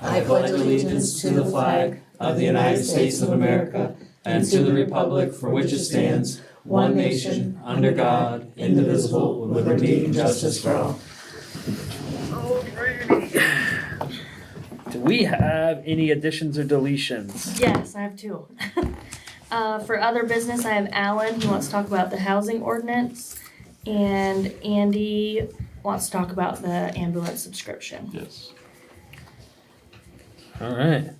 I pledge allegiance to the flag of the United States of America and to the republic for which it stands, one nation, under God, indivisible, with liberty and justice for all. Do we have any additions or deletions? Yes, I have two. For other business, I have Alan, he wants to talk about the housing ordinance, and Andy wants to talk about the ambulance subscription. Yes. All right.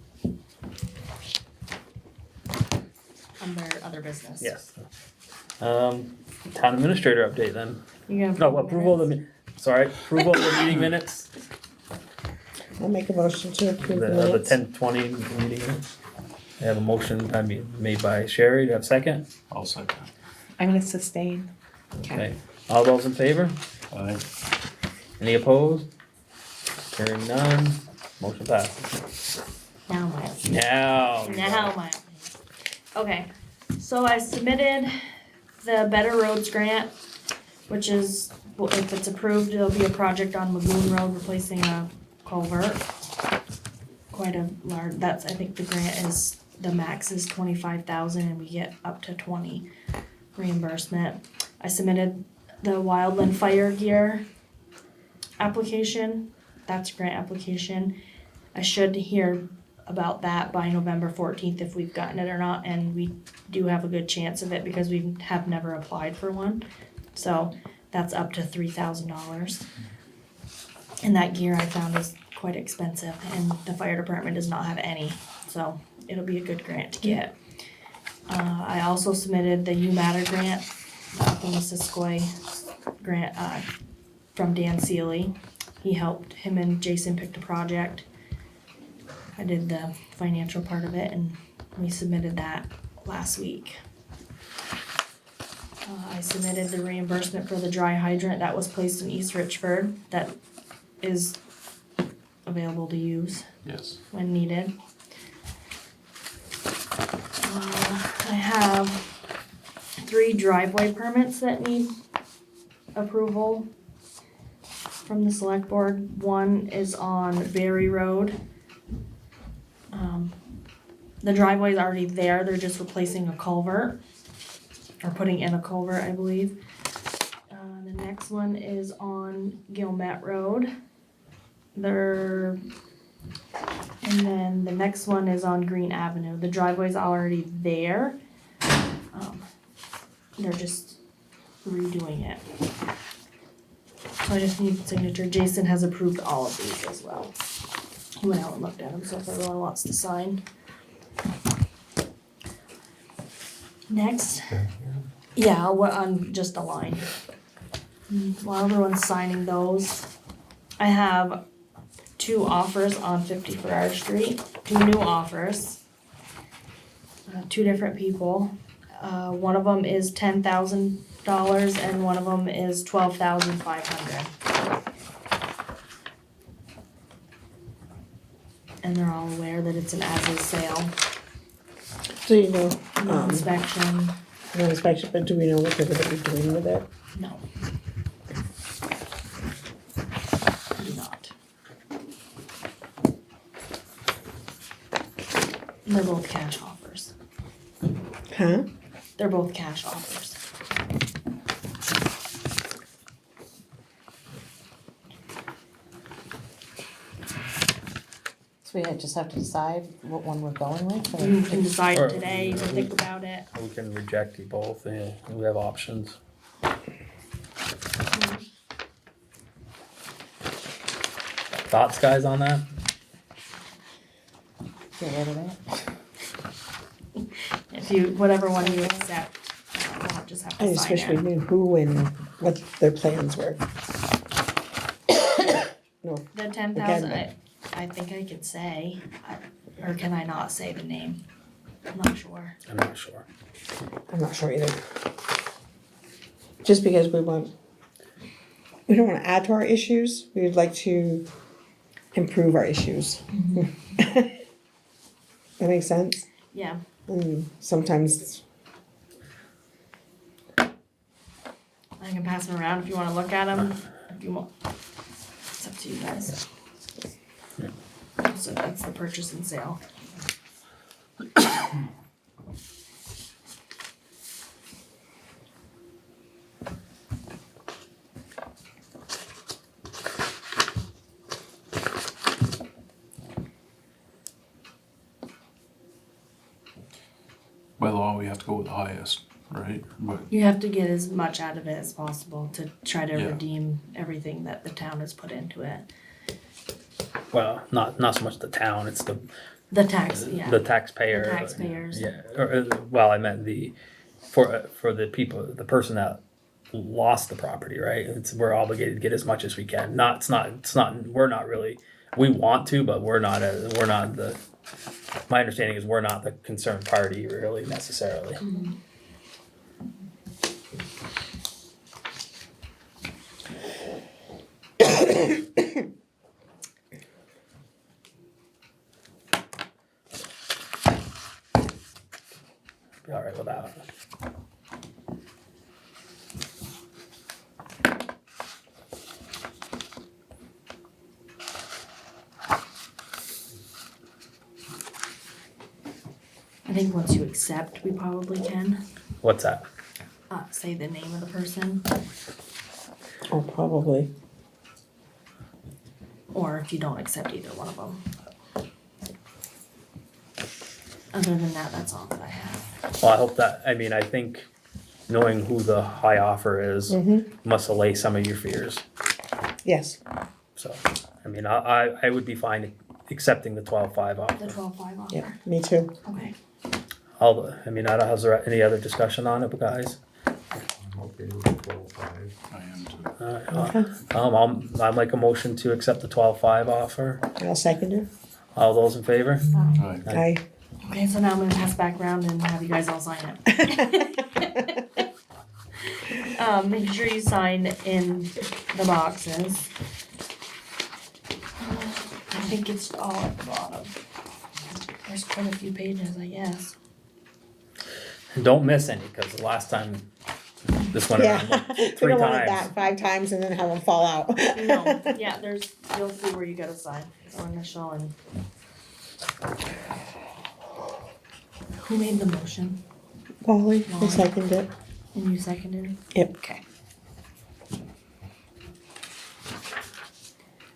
Under other business. Yes. Town administrator update then. You're gonna No, approval of the, approval of the meeting minutes, I'll make a motion to approve the the minutes. 10-20 meeting minutes. I have a motion made by Sherry, do you have a second? I'll second. I'm gonna sustain. Okay. All those in favor? Aye. Any opposed? Hearing none, motion passes. Now my opinion. Now. My opinion. Okay, so I submitted the Better Roads grant, which is, well, if it's approved, it'll be a project on Lagoon Road replacing a culvert. Quite a large, that's, I think the grant is, the max is 25,000 and we get up to 20 reimbursement. I submitted the wildland fire gear application, that's a grant application. I should hear about that by November 14th if we've gotten it or not, and we do have a good chance of it because we have never applied for one. So that's up to $3,000. And that gear I found is quite expensive, and the fire department does not have any, so it'll be a good grant to get. I also submitted the You Matter grant, the Missisquoi grant from Dan Seeley. He helped, him and Jason picked a project. I did the financial part of it, and we submitted that last week. I submitted the reimbursement for the dry hydrant that was placed in East Richford that is available to use Yes. when needed. I have 3 driveway permits that need approval from the select board. One is on Berry Road. The driveway is already there, they're just replacing a culvert, or putting in a culvert, I believe. The next one is on Gilmet Road. And then the next one is on Green Avenue. The driveway's already there. They're just redoing it. So I just need signature. Jason has approved all of these as well. He went out and looked at them, so if everyone wants to sign. Next. Yeah, on just a line. While everyone's signing those, I have 2 offers on 50 Farrar Street, 2 new offers, 2 different people. One of them is $10,000 and one of them is $12,500. And they're all aware that it's an as-is sale, Do you know, no inspection, no inspection, but do we know what they're gonna be doing with it? no. Do not. And they're both cash offers. Huh? They're both cash offers. So we just have to decide what one we're going with? or- You can decide Or- today to think about it. We can reject you both, yeah, we have options. Thoughts, guys, on that? Get rid of it? If you, whatever one you accept, we'll just have I to just sign wish we it. knew who and what their plans were. No, The 10,000, Okay. I think I could say, or can I not say the name? I'm not sure. I'm not sure. I'm not sure either. Just because we don't wanna add to our issues, we would like to improve our issues. That makes sense? Yeah, And sometimes, I can pass them around if you wanna look at them, if you want. It's up to you guys. So that's the purchase and sale. By law, we have to go with the highest, right? But You have to get as much out of it as possible to try to Yeah. redeem everything that the town has put into it. Well, not so much the town, it's the The yeah. the taxpayer. The taxpayers. Yeah, well, I meant for the people, the person that lost the property, right? We're obligated to get as much as we can. We're not really, we want to, but we're not my understanding is we're not the concerned party really necessarily. Mm-hmm. Be all right with that. I think once you accept, we probably can What's that? say the name of the person, Oh, probably. or if you don't accept either one of them. Other than that, that's all that I have. Well, I hope that, I think knowing who the high offer is must allay some of your fears. Yes. So, I would be fine accepting the 12.5 The offer. 12.5 offer. Yeah, me too. Okay. I don't have any other discussion on it, guys? I'm okay with the 12.5. I am too. Alright, I'll make a motion to accept the 12.5 offer. I'll second it. All those in favor? Right. Aye. Okay, so now I'm gonna pass back around and have you guys all sign it. Make sure you sign in the boxes. I think it's all at the bottom. There's quite a few pages, I guess. And don't miss any, cause the last time this went Yeah, around we 3 don't want it times. that 5 times and then have them fall out. No, yeah, you'll see where you gotta sign, or initial and. Who made the motion? Wally, I seconded it. And you seconded? Yep. Okay.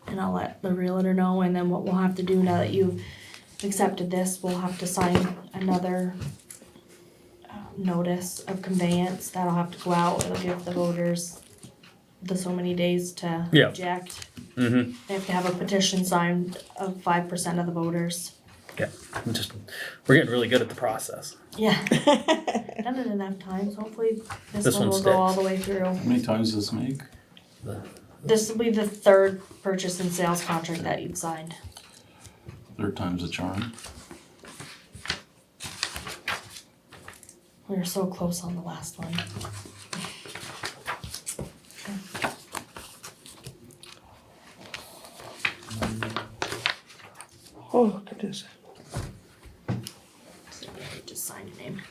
And I'll let the realtor know, and then what we'll have to do now that you've accepted this, we'll have to sign another notice of conveyance. That'll have to go out. It'll give the voters the so many days to Yeah. object. Mm-hmm, They have to have a petition signed of 5% of the voters. yeah, we're getting really good at the process. Yeah. Done it enough times. Hopefully this This one one will go all sticks. the way through. How many times does this make? This will be the third purchase and sales contract that you've signed. Third time's a charm. We were so close on the last one. Oh, goodness. So yeah, you just sign your name.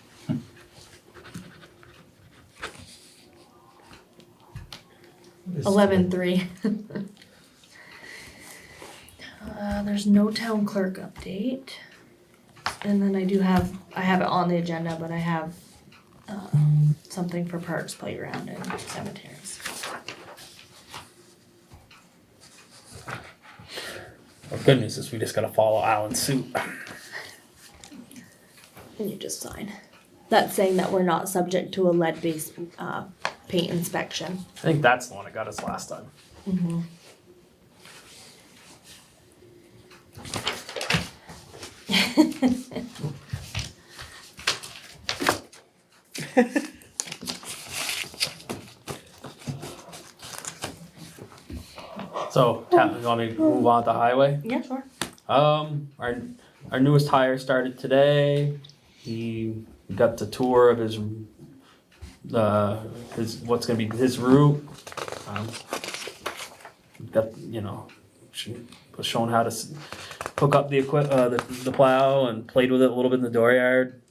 What is 11-3. There's no town clerk update. And then I have it on the agenda, but I have something for parks, playground, and cemeteries. The good news is we just gotta follow Alan's suit. And you just sign. That's saying that we're not subject to a lead-based paint inspection. I think that's the one that got us last time. Mm-hmm. So, you want me to move on to highway? Yeah, sure. Our newest hire started today. He got the tour of his what's gonna be his route. Was shown how to hook up the plow and played with it a little bit in the dooryard.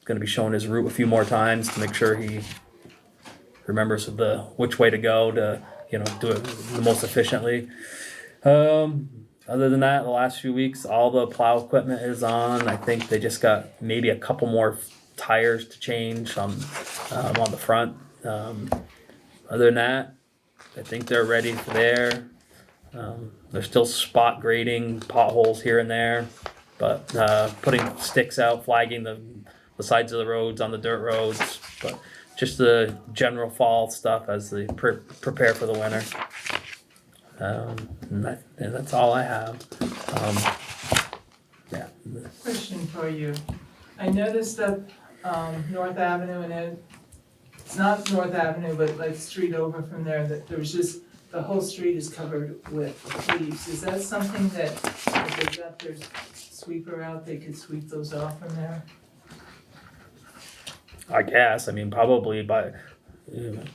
Gonna be showing his route a few more times to make sure he remembers which way to go to do it the most efficiently. other than that, the last few weeks, all the plow equipment is on. I think they just got maybe a couple more tires to change on the front. Other than that, I think they're ready for there. They're still spot grading potholes here and there, but putting sticks out, flagging the sides of the roads on the dirt roads, but just the general fall stuff as they prepare for the winter. And that's all I have. Yeah. Question for you. I noticed that North Avenue and it's not North Avenue, but like the street over from there, that there was just, the whole street is covered with leaves. Is that something that if they got their sweeper out, they could sweep those off from there? I guess. I mean, probably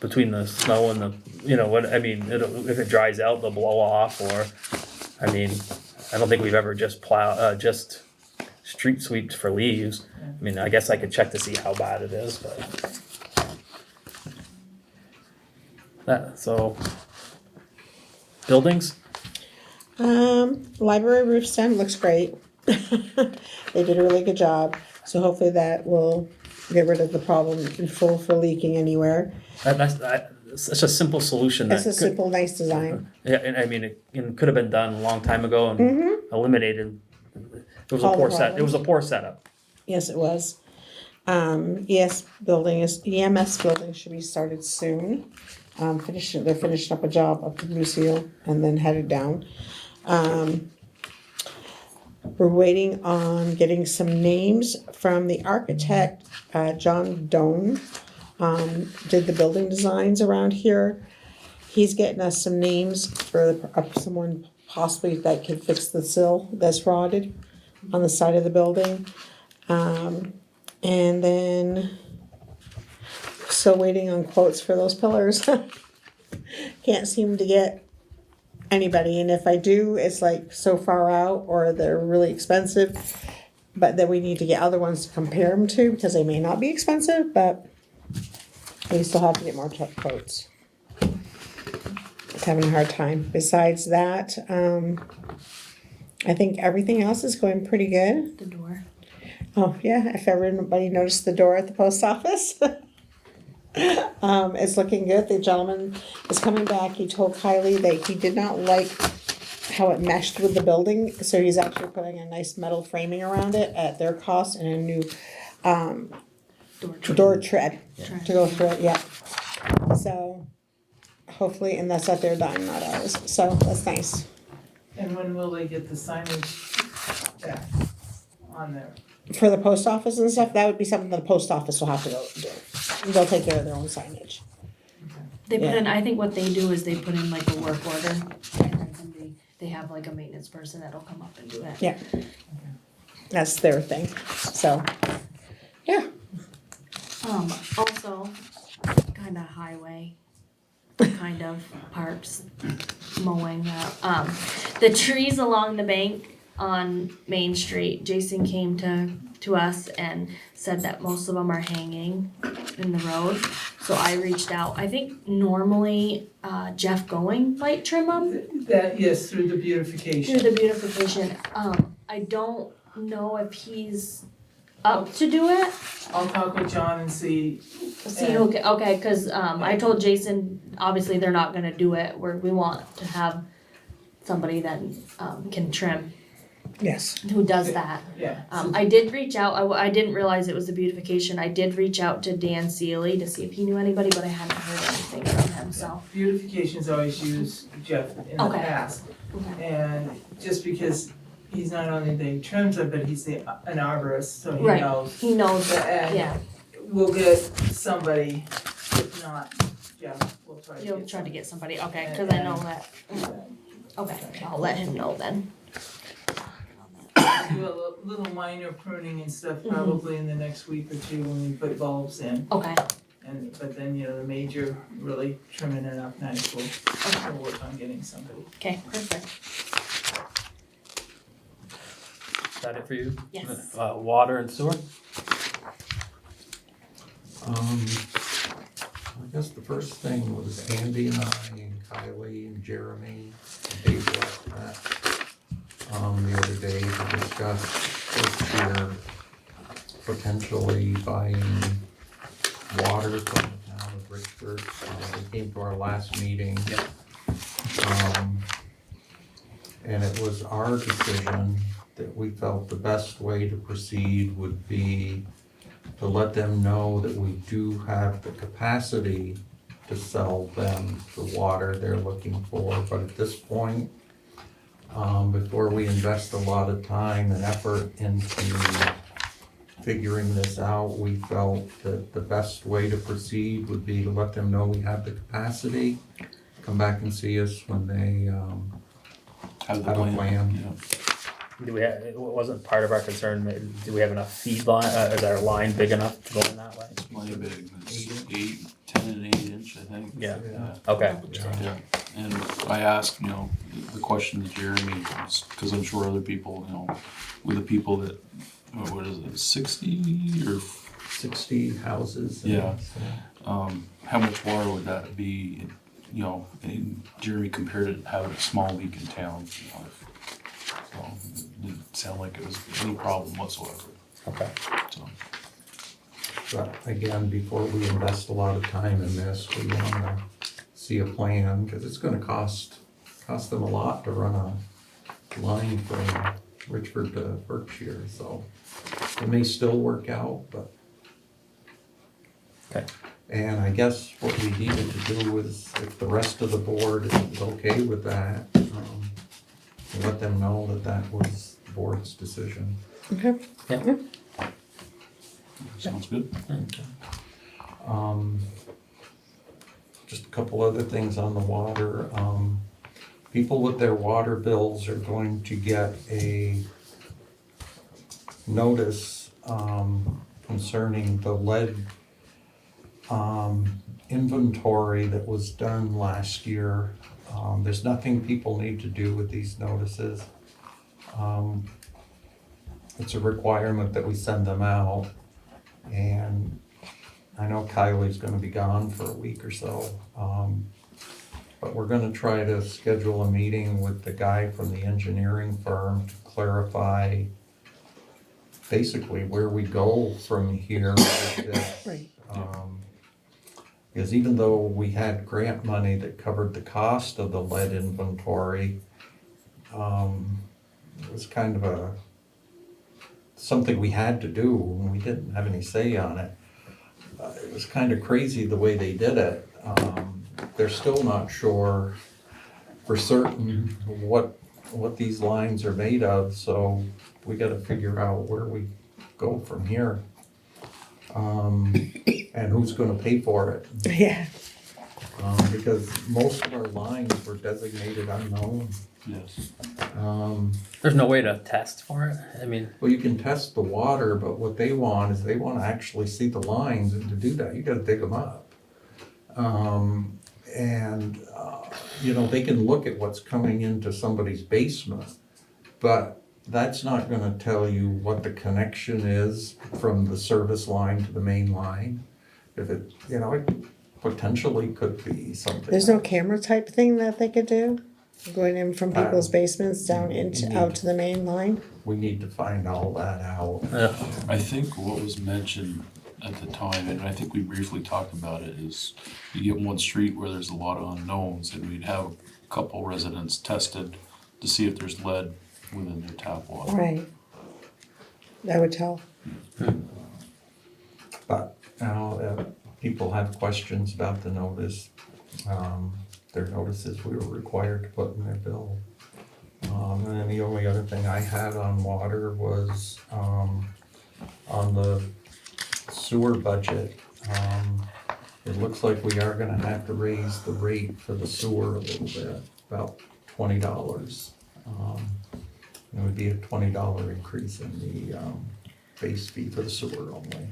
between the snow and if it dries out, they'll blow off. Or, I mean, I don't think we've ever just just street sweeps for leaves. I mean, I guess I could check to see how bad it is, but so buildings. Library roof's done, looks great. They did a really good job, so hopefully that will get rid of the problem in full for leaking anywhere. That's such a simple solution. It's a simple, nice design. Yeah, and I mean, it could have been done a long time ago and eliminated. It was All a the poor set. It was a problems. poor setup. Yes, it was. EMS building should be started soon. They're finishing up a job up to Lucille and then headed down. We're waiting on getting some names from the architect, John Doan. Did the building designs around here. He's getting us some names for someone possibly that could fix the sill that's rotted on the side of the building. And then still waiting on quotes for those pillars. Can't seem to get anybody, and if I do, it's like so far out or they're really expensive. But then we need to get other ones to compare them to because they may not be expensive, but we still have to get more quotes. It's having a hard time. Besides that, I think everything else is going pretty good. The door. Oh yeah, if everybody noticed the door at the post office. It's looking good. The gentleman is coming back. He told Kylie that he did not like how it meshed with the building, so he's actually putting a nice metal framing around it at their cost and a new door tread to go through it. Yeah. So hopefully, and that's at their dime, not ours. So that's nice. And when will they get the signage back on there? For the post office and stuff, that would be something the post office will have to go do. They'll take care of their own signage. They put Yeah. in, I think what they do is they put in like a work order, and then they have like a maintenance person that'll come up and do it. Yeah. That's their thing. So, yeah. Also, kinda highway, kind of parks, mowing, the trees along the bank on Main Street, Jason came to us and said that most of them are hanging in the road. So I reached out. I think normally Jeff Going might trim them That, yes, through the beautification. through the beautification. I don't know if he's up to do it. I'll talk with John and see. See, okay, cause I told Jason, obviously they're not gonna do it, we want to have somebody that can trim, Yes. who does that. Yeah. I did reach out, I didn't realize it was the beautification, I did reach out to Dan Seeley to see if he knew anybody, but I hadn't heard anything from him, so. Beautification's always used Jeff in the Okay. past. Okay. And just because he's not only the trims it, but he's an arborist, so he Right. knows. He knows that, And yeah, we'll get somebody, if not Jeff, we'll try to get you'll try to get somebody, okay, And- cause I know that, okay, I'll let him know then. do a little minor pruning and stuff probably in the next week or two when we put bulbs in. Okay, But then, the major really trimming it up nice, we'll work on getting somebody. okay, perfect, Is that it for you? yes. Water and sewer? I guess the first thing was Andy and I and Kylie and Jeremy, Dave left that. the other day to discuss this year potentially buying water from the town of Richford. They came to our last meeting. And it was our decision that we felt the best way to proceed would be to let them know that we do have the capacity to sell them the water they're looking for, but at this point, before we invest a lot of time and effort into figuring this out, we felt that the best way to proceed would be to let them know we have the capacity, come back and see us when they, Have have a plan. Yeah. Do we have, it wasn't part of our concern, do we have enough feed line, is our line big enough to go in that way? It's plenty big. It's 10 and 8 inch, I think. Yeah. Yeah. Okay, Yeah, and I asked, the question to Jeremy, because I'm sure other people, with the people that, what is it, 60 or 60 houses. Yeah. how much water would that be? And Jeremy compared it to having a small leak in town. So it didn't sound like it was any problem whatsoever. okay. So But again, before we invest a lot of time in this, we wanna see a plan, cause it's gonna cost them a lot to run a line from Richford to Berkshire, so it may still work out, but. Okay. And I guess what we needed to do was, if the rest of the board is okay with that, let them know that that was the board's decision. Okay. Yeah. sounds good. Just a couple other things on the water. People with their water bills are going to get a notice concerning the lead inventory that was done last year. There's nothing people need to do with these notices. It's a requirement that we send them out. And I know Kylie's gonna be gone for a week or so. But we're gonna try to schedule a meeting with the guy from the engineering firm to clarify basically where we go from here with this. Right. Because even though we had grant money that covered the cost of the lead inventory, it was kind of something we had to do, and we didn't have any say on it. It was kind of crazy the way they did it. They're still not sure for certain what these lines are made of, so we gotta figure out where we go from here. And who's gonna pay for it. Yeah. Because most of our lines were designated unknown. Yes. There's no way to test for it? I mean, Well, you can test the water, but what they want is they wanna actually see the lines, and to do that, you gotta dig them up. They can look at what's coming into somebody's basement, but that's not gonna tell you what the connection is from the service line to the main line. If it potentially could be something. There's no camera type thing that they could do? Going in from people's basements down out to the main line? We need to find all that out. I think what was mentioned at the time, and I think we briefly talked about it, is you get one street where there's a lot of unknowns, and we'd have a couple residents tested to see if there's lead within their tap water. Right. That would tell. But people have questions about the notice. Their notices we were required to put in their bill. And then the only other thing I had on water was on the sewer budget. It looks like we are gonna have to raise the rate for the sewer a little bit, about $20. It would be a $20 increase in the base fee for the sewer only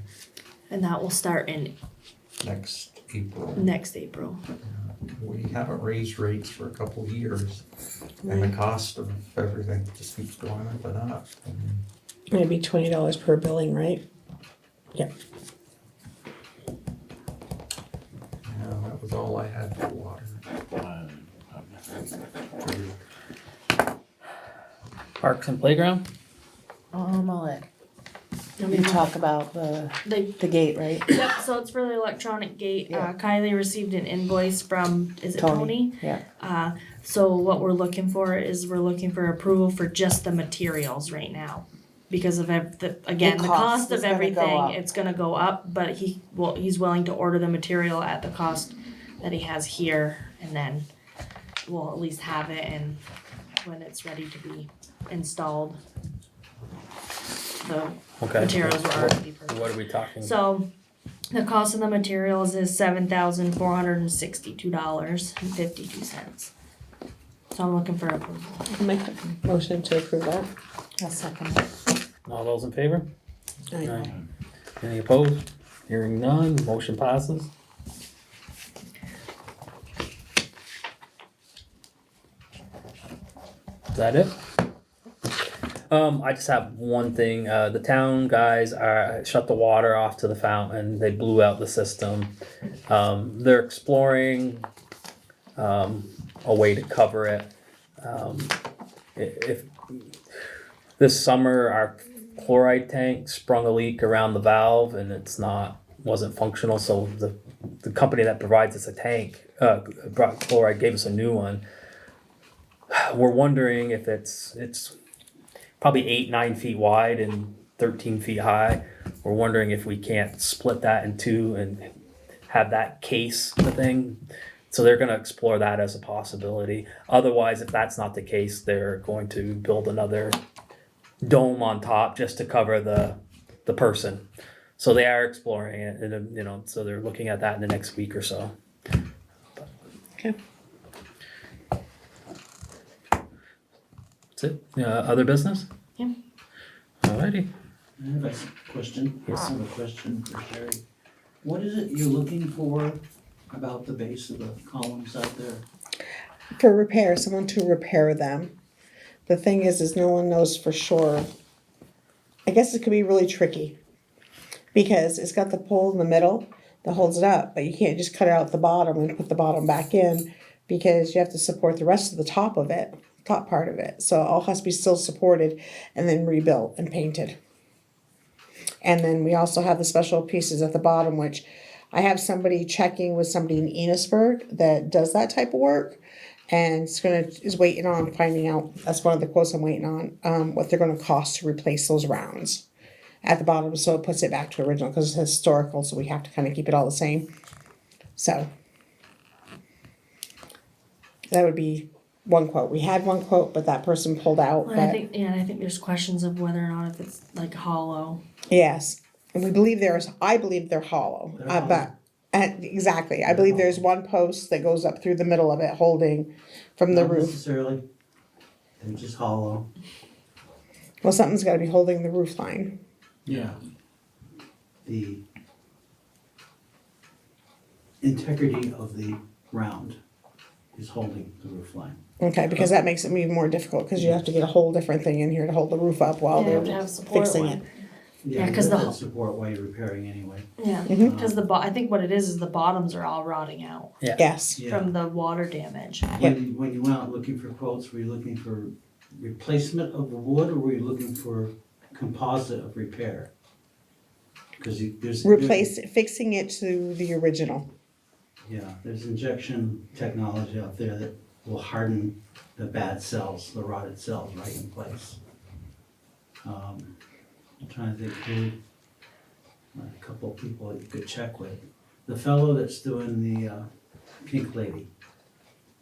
And that will start in next April. next April. We haven't raised rates for a couple of years, and the cost of everything just keeps going up and up. Maybe $20 per billing, right? Yep. That was all I had for water. Parks and playground? I'll let I you mean, talk about the the gate, right? Yep, so it's for the electronic gate. Yeah. Kylie received an invoice from, is it Tony. Tony? Yeah. So what we're looking for is we're looking for approval for just the materials right now. Because of again, the cost of is gonna go everything, up. it's gonna go up, but he's willing to order the material at the cost that he has here, and then we'll at least have it, and when it's ready to be installed, the Okay. materials will already be purchased. What are we talking? So, the cost of the materials is $7,462.52. So I'm looking for approval. I'll make a motion to approve that. A second. All those in favor? Aye. Any opposed? Hearing none, motion passes. Is that it? I just have one thing. The town guys shut the water off to the fountain. They blew out the system. They're exploring a way to cover it. If this summer our chloride tank sprung a leak around the valve and wasn't functional, so the company that provides us a tank brought chloride, gave us a new one. We're wondering if it's probably 8-9 feet wide and 13 feet high. We're wondering if we can't split that in two and have that case the thing. So they're going to explore that as a possibility. Otherwise, if that's not the case, they're going to build another dome on top just to cover the person. So they are exploring it, and so they're looking at that in the next week or so. Okay. That's it. Other business? Yeah. Alrighty. I have a question. I have a question for Sherry. What is it you're looking for about the base of the columns out there? For repair, someone to repair them. The thing is no one knows for sure. I guess it could be really tricky because it's got the pole in the middle that holds it up, but you can't just cut out the bottom and put the bottom back in because you have to support the rest of the top of it, top part of it. So it all has to be still supported and then rebuilt and painted. And then we also have the special pieces at the bottom, which I have somebody checking with somebody in Enosburg that does that type of work. And is waiting on finding out, that's one of the quotes I'm waiting on, what they're gonna cost to replace those rounds at the bottom, so it puts it back to original, because it's historical, so we have to kinda keep it all the same. So that would be one quote. We had one quote, but that person pulled out, Well, I but think there's questions of whether or not if it's like hollow. yes. And I believe they're hollow, They're hollow. but, exactly, I believe there's one post that goes up through the middle of it, holding from the Not roof. necessarily. They're just hollow. Well, something's gotta be holding the roof line. Yeah. The integrity of the round is holding the roof line. Okay, because that makes it even more difficult, because you have to get a whole different thing in here to hold the roof up while Yeah, you have to they're have support fixing line. it. Yeah, 'cause you have the- to support while you're repairing anyway. Yeah, Mhm. because I think what it is the bottoms are all rotting out Yes, Yeah. from the water damage. When you went out looking for quotes, were you looking for replacement of the wood, or were you looking for composite of repair? Because fixing it to the original. Yeah, there's injection technology out there that will harden the bad cells, the rotted cells right in place. I'm trying to think who, a couple of people that you could check with. The fellow that's doing the Pink Lady,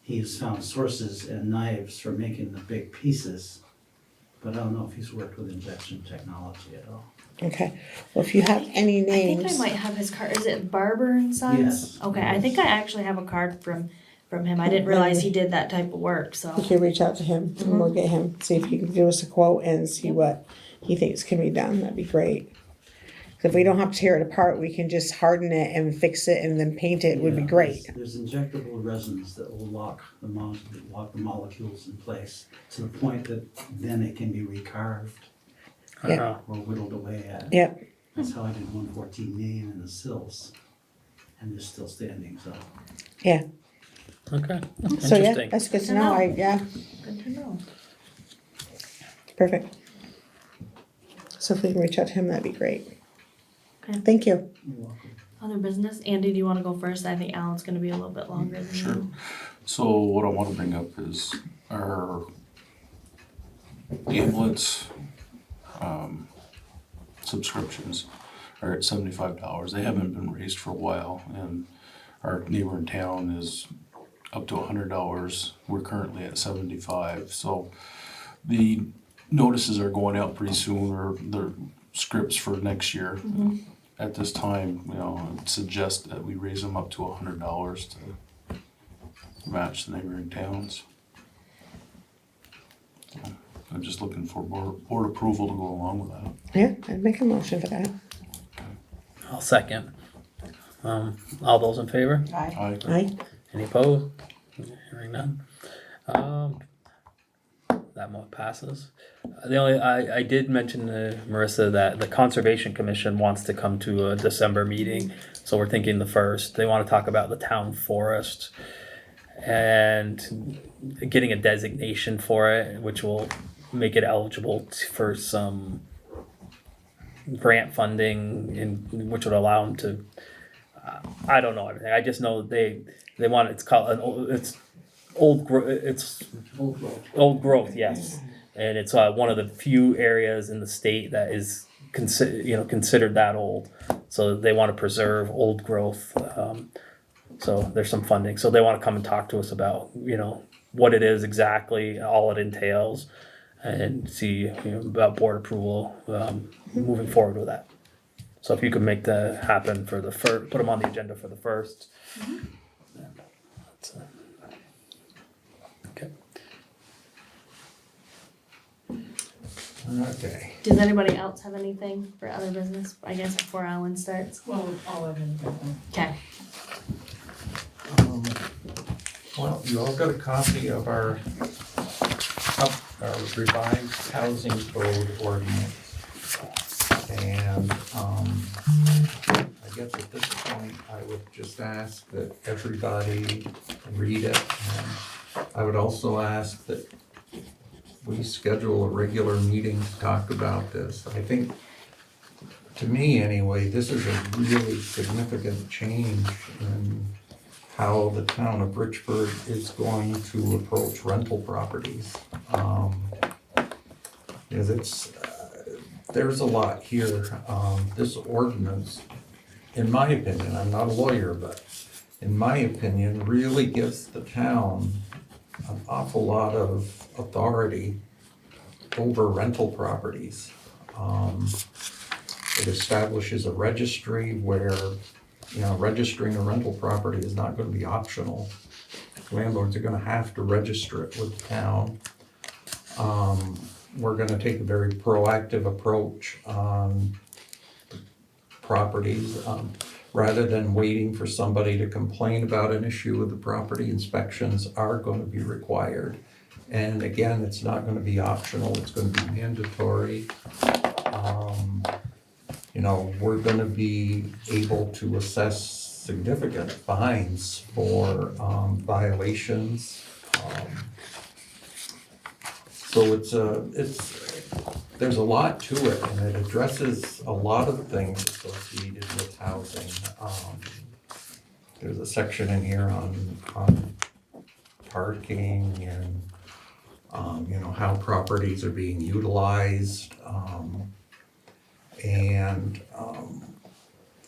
he's found sources and knives for making the big pieces, but I don't know if he's worked with injection technology at all. Okay, well, if you have any I think I names, might have his card. Is it Barber and Sons? Yes. Okay, I think I actually have a card from him. I didn't realize he did that type of work, so. you can reach out to him and we'll get him, see if he can give us a quote and see what he thinks can be done. That'd be great. If we don't have to tear it apart, we can just harden it and fix it and then paint it, would be Yeah, great. There's injectable resins that will lock the molecules in place to the point that then it can be recarved Yeah. or whittled away at. Yep, That's how I did 114 Main and the sills, and they're still standing, so. yeah. Okay. So yeah, Interesting. that's good to Good to know. know. Yeah. Good to know. Perfect. So if we can reach out to him, that'd be great. Okay. Thank you. Other business? Andy, do you wanna go first? I think Alan's gonna be a little bit longer than Sure. you. So what I wanna bring up is our ambulance, subscriptions are at $75. They haven't been raised for a while, and our neighbor in town is up to $100. We're currently at 75. So the notices are going out pretty soon, or the scripts for next year. At this time, you know, I'd suggest that we raise them up to $100 to match the neighboring towns. So I'm just looking for board approval to go along with that. Yeah, I'd make a motion for that. I'll second. All those in favor? Aye. Aye. Any opposed? Hearing none. That one passes. The only, I did mention to Marissa that the Conservation Commission wants to come to a December meeting, so we're thinking the 1st. They want to talk about the town forest and getting a designation for it, which will make it eligible for some grant funding, which would allow them to. I don't know everything. I just know they want. It's called it's old growth. Yes, and it's one of the few areas in the state that is considered that old. So they want to preserve old growth. So there's some funding. So they want to come and talk to us about what it is exactly, all it entails, and see about board approval moving forward with that. So if you could make that happen for the first, put them on the agenda for the 1st. Okay. Okay. Does anybody else have anything for other business, I guess, before Alan starts? Well, all of them. Okay. Well, you all got a copy of our revised housing code ordinance. And I guess at this point, I would just ask that everybody read it. And I would also ask that we schedule a regular meeting to talk about this. I think, to me anyway, this is a really significant change in how the town of Richford is going to approach rental properties. Because there's a lot here. This ordinance, in my opinion, I'm not a lawyer, but in my opinion, really gives the town an awful lot of authority over rental properties. It establishes a registry where, registering a rental property is not going to be optional. Landlords are going to have to register it with the town. We're going to take a very proactive approach on properties. Rather than waiting for somebody to complain about an issue with the property, inspections are going to be required. And again, it's not going to be optional, it's going to be mandatory. We're going to be able to assess significant fines for violations. So there's a lot to it, and it addresses a lot of things associated with housing. There's a section in here on parking and how properties are being utilized, and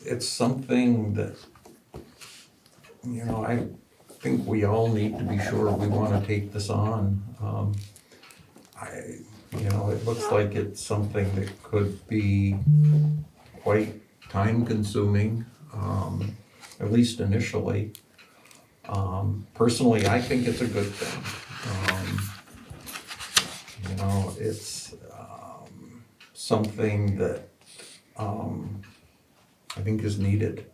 it's something that I think we all need to be sure we want to take this on. It looks like it's something that could be quite time consuming, at least initially. Personally, I think it's a good thing. It's something that I think is needed.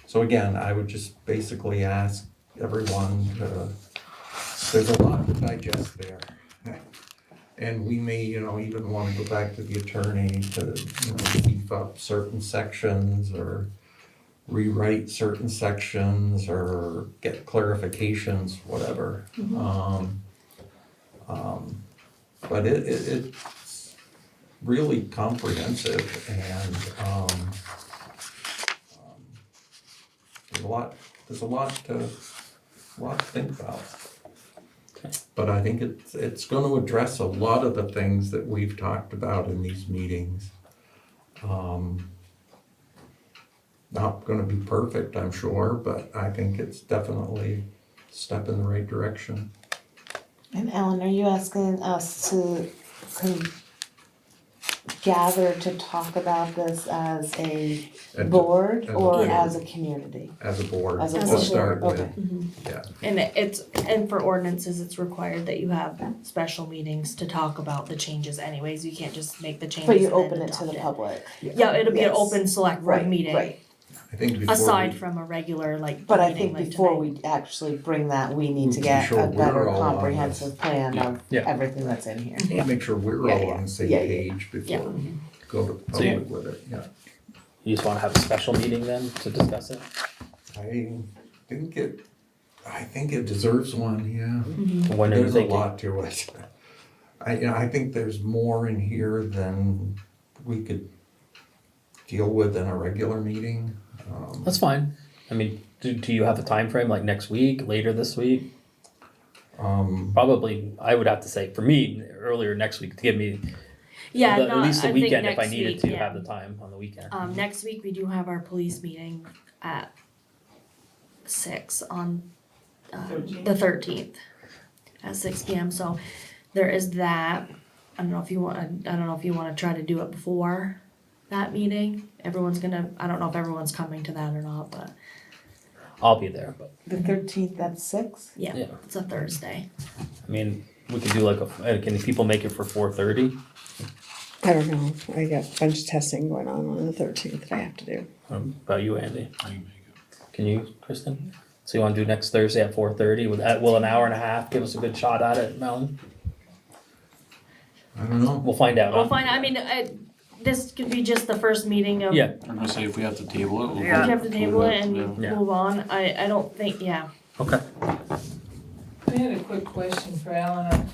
So again, I would just basically ask everyone there's a lot to digest there. And we may, even want to go back to the attorney to, beef up certain sections or rewrite certain sections or get clarifications, whatever. But it's really comprehensive and, there's a lot to think about. But I think it's gonna address a lot of the things that we've talked about in these meetings. Not gonna be perfect, I'm sure, but I think it's definitely a step in the right direction. And Ellen, are you asking us to gather to talk about this as a As a- board as a or board. as a community? As a board, As a to board, start with, okay. yeah. And for ordinances, it's required that you have special meetings to talk about the changes anyways, you can't just make the changes But you and then open it to the adopt public. Yeah, it'll be an Yes. open select board Right, meeting, right. I think before aside we, from a regular like But I meeting think like before tonight. we actually bring that, we need to Make get sure a we're better all on comprehensive plan of Yeah. everything that's in here. make sure we're Yeah, all yeah. on the same Yeah, yeah. page before we go to the So you- public with it, yeah. You just wanna have a special meeting then to discuss it? I think it deserves one, yeah. When are you There's a thinking? lot to it. I think there's more in here than we could deal with in a regular meeting. That's fine. I mean, do you have a time frame like next week, later this week? Probably, I would have to say, for me, earlier next week to give me Yeah, at least the I think weekend if I next needed week, to yeah. have the time on the weekend. Next week we do have our police meeting at 6 on the 13th at 6 p.m. So there is that. I don't know if you want to try to do it before that meeting. I don't know if everyone's coming to that or not, but I'll be there, but The 13th at 6? yeah, Yeah. it's a Thursday. I mean, we could do like can people make it for 4:30? I don't know, I got a bunch of testing going on the 13th that I have to do. About you, Andy? I can make it. Can you, Kristen? So you wanna do next Thursday at 4:30? Will an hour and a half give us a good shot at it, Melanie? I don't know. We'll find out. We'll huh? find. I mean, this could be just the first meeting of. Yeah, I'm gonna say if we have to table it, we'll. We have to table it Yeah. and Yeah. move on. I don't think. Yeah. okay. I had a quick question for Alan.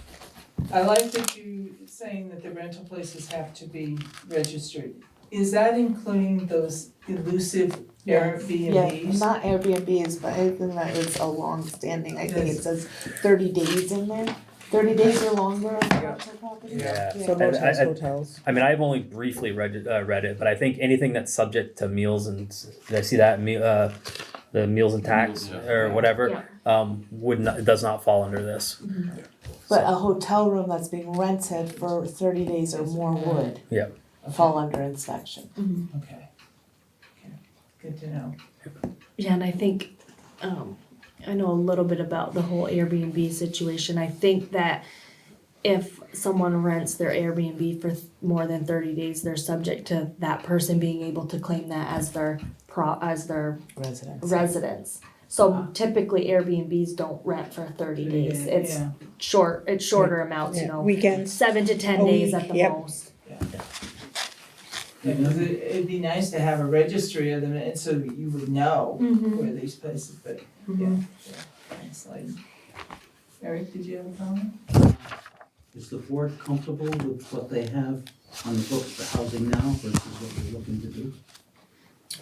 I like that you saying that the rental places have to be registered. Is that including those elusive Yeah, Airbnbs? not Airbnbs, but anything that is a long-standing, I think it Yes. says 30 days in there. 30 days or longer on the rental property? Yeah. So And motels, I- hotels. I mean, I've only briefly read it, but I think anything that's subject to meals and, did I see that, the meals and tax Meals, or whatever, Yeah. it does not fall under this. But a hotel room that's being rented for 30 days or more would Yeah. fall under inspection. Okay. Good to know. Yeah, and I think, I know a little bit about the whole Airbnb situation. I think that if someone rents their Airbnb for more than 30 days, they're subject to that person being able to claim that as their Residents. residence. So typically Airbnbs don't rent for 30 days. It's shorter amounts, Yeah, you know, weekends. 7 to 10 A days week, at the yep. most. Yeah, 'cause it'd be nice to have a registry of them, and so you would know where these places, but, yeah. Thanks, Leighton. Eric, did you have a comment? Is the board comfortable with what they have on the books for housing now versus what you're looking to do?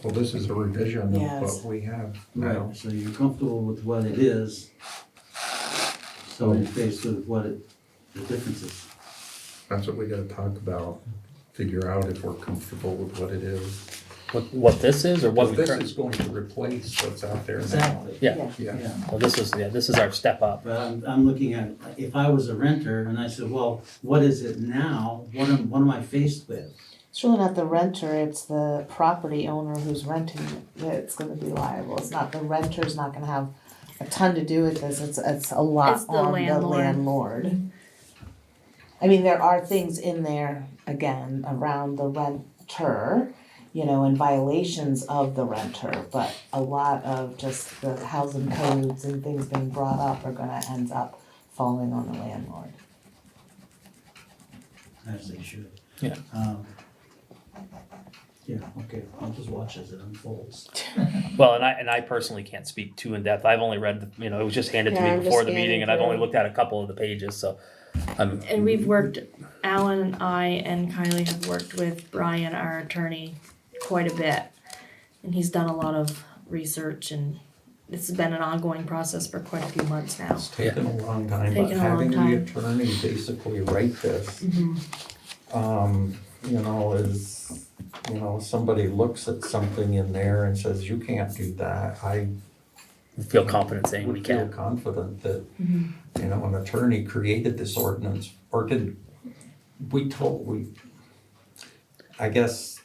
Well, this is a revision of Yes. what we have now. Right, so you're comfortable with what it is. So you're faced with the difference is. That's what we gotta talk about, figure out if we're comfortable with what it is. What this is or what Because we this currently, is going to replace what's out there now. Exactly. yeah. Yeah, Yeah, Well, this is our step up. but I'm looking at, if I was a renter and I said, well, what is it now? What am I faced with? It's really not the renter, it's the property owner who's renting it that's gonna be liable. It's not, the renter's not gonna have a ton to do with this, it's a lot It's the on the landlord. landlord. I mean, there are things in there, again, around the renter, you know, and violations of the renter, but a lot of just the housing codes and things being brought up are gonna end up falling on the landlord. As they should. Yeah. Yeah, okay, I'll just watch as it unfolds. Well, and I personally can't speak too in depth. I've only read, it was just handed to Yeah, me I'm before just the meeting scanning and I've through. only looked at a couple of the pages, so And we've worked, Alan and I and Kylie have worked with Brian, our attorney, quite a bit. And he's done a lot of research, and it's been an ongoing process for quite a few months now. It's taken a long time, but Taken a long having the time. attorney basically write this, you know, is, you know, somebody looks at something in there and says, you can't do that, I Feel confident saying we would feel can. confident that, you know, an attorney created this ordinance, or I guess,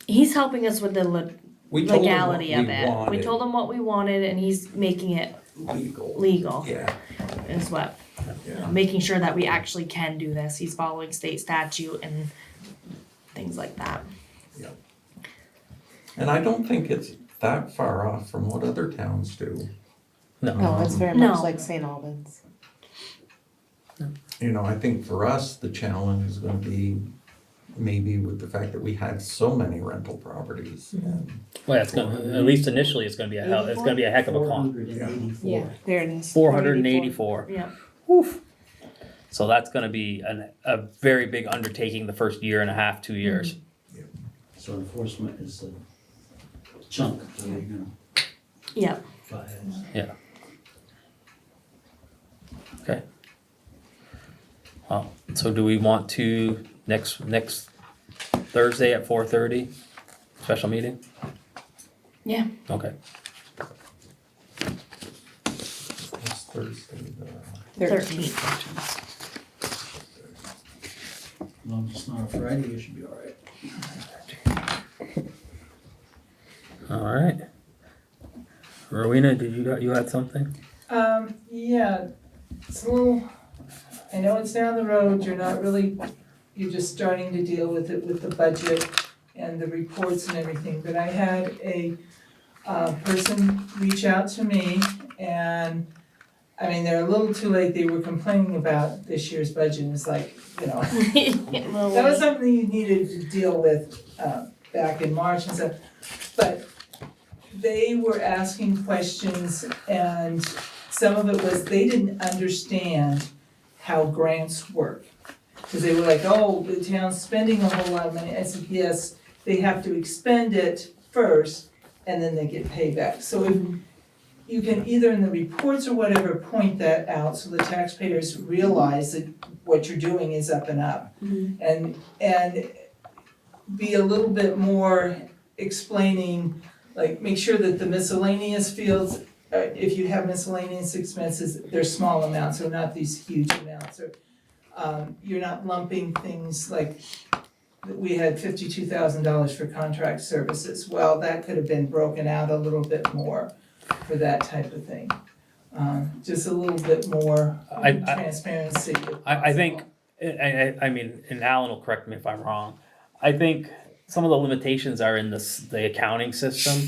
He's helping us with the we told him what legality of we it. We wanted. told him what we wanted, and he's making it Legal. legal, Yeah, is what, yeah. making sure that we actually can do this. He's following state statute and things like that. And I don't think it's that far off from what other towns do. No, it's very No. much like St. Albans. You know, I think for us, the challenge is gonna be maybe with the fact that we had so many rental properties. And Well, it's gonna, at least initially, it's gonna be a heck of a con. 484. There it is. 484. Yeah. Woof. So that's gonna be a very big undertaking the first year and a half, 2 years. So enforcement is a chunk, so you're gonna Yeah. fight. Okay. Well, so do we want to next Thursday at 4:30, special meeting? Yeah. Okay. it's Thursday, 13. As long as it's not a Friday, you should be all right. All right. Rowena, you had something? Yeah, it's a little, I know it's down the road, you're just starting to deal with it with the budget and the reports and everything, but I had a person reach out to me, and, I mean, they're a little too late, they were complaining about this year's budget, and it's like, you know, that was something you needed to deal with, back in March and stuff, but they were asking questions, and some of it was, they didn't understand how grants work. Cause they were like, oh, the town's spending a whole lot of money, I said, yes, they have to expend it first, and then they get paid back. So if you can either in the reports or whatever, point that out, so the taxpayers realize that what you're doing is up and up. And be a little bit more explaining, like, make sure that the miscellaneous fields, if you have miscellaneous expenses, they're small amounts, or not these huge amounts, or you're not lumping things like, we had $52,000 for contract services, well, that could have been broken out a little bit more for that type of thing. Just a little bit more transparency if I think, possible. I mean, and Alan will correct me if I'm wrong, I think some of the limitations are in the accounting system.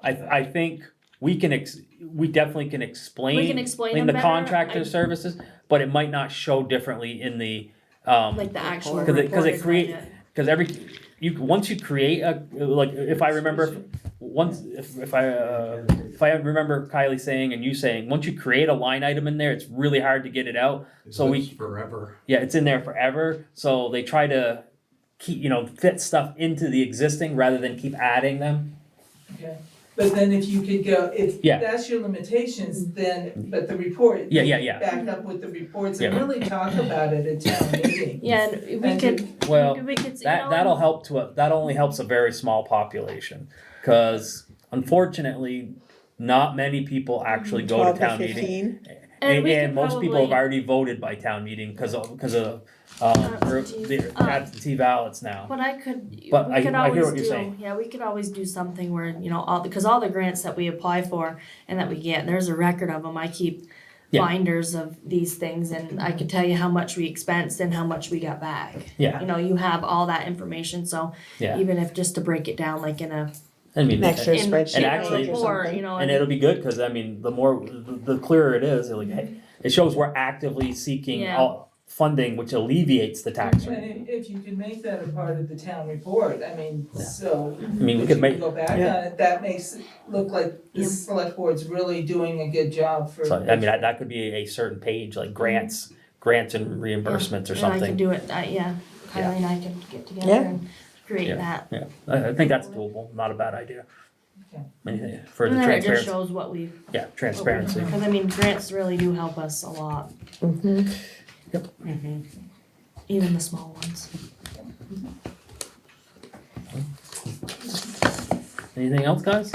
I think we definitely can explain. We can explain in them the better. contractor services, but it might not show differently in the, Like the actual Cause it reported create, budget. cause once you create like, if I remember, if I remember Kylie saying and you saying, once you create a line item in there, it's really hard to get it out. So It's forever. Yeah, it's in there forever, so they try to keep, fit stuff into the existing rather than keep adding them. Okay, but then if you could go, if Yeah. that's your limitations, then, but the report. Yeah. Back up with the reports and Yeah. really talk about it at town meeting. Yeah, and we And could, Well, we could, that'll help that only helps a very small population, cause unfortunately, not many people actually go 12 to to town meeting. 15. And we And could most people have probably- already voted by town meeting cause of Absentee. the absentee ballots now. But I could, But we I could hear always what you're do, saying. yeah, we could always do something where, because all the grants that we apply for and that we get, there's a record of them. I keep Yeah. binders of these things, and I could tell you how much we expensed and how much we got back. Yeah. You have all that information, so Yeah. even if just to break it down like in a I mean, An extra in spreadsheet and a actually- report, and it'll be good, cause I mean, the more, the clearer it is, like, hey, it shows we're actively seeking Yeah. funding, which alleviates the tax rate. And if you could make that a part of the town report, I mean, so. I mean, we that could you make, Go back on it, that makes it look like the Yep. select board's really doing a good job for. so, I mean, that could be a certain page, like grants grants and reimbursements or And I something. could do it, yeah, Kylie and I could get together Yeah. and create Yeah. that. Yeah, I think that's doable, not a bad idea. Okay. Anything for the And then it just transparency, shows what we, yeah, transparency. because I mean, grants really do help us a lot, Mhm. even the small ones. Anything else, guys?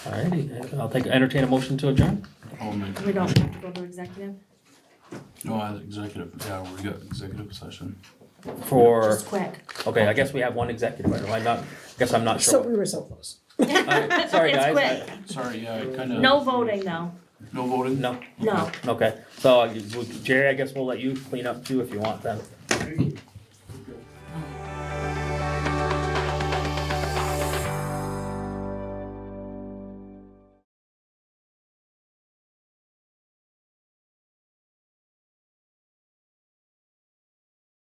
Alrighty, I'll entertain a motion to adjourn. I'll make. We don't have to go to executive, No, executive, yeah, we got executive session. For, just quick. okay, I guess we have one executive item, guess I'm not So sure. we were so close. Alright, sorry, It's guys. quick. Sorry, yeah, I kinda. No voting though, No voting? No, no. okay, so Jerry, I guess we'll let you clean up too if you want then.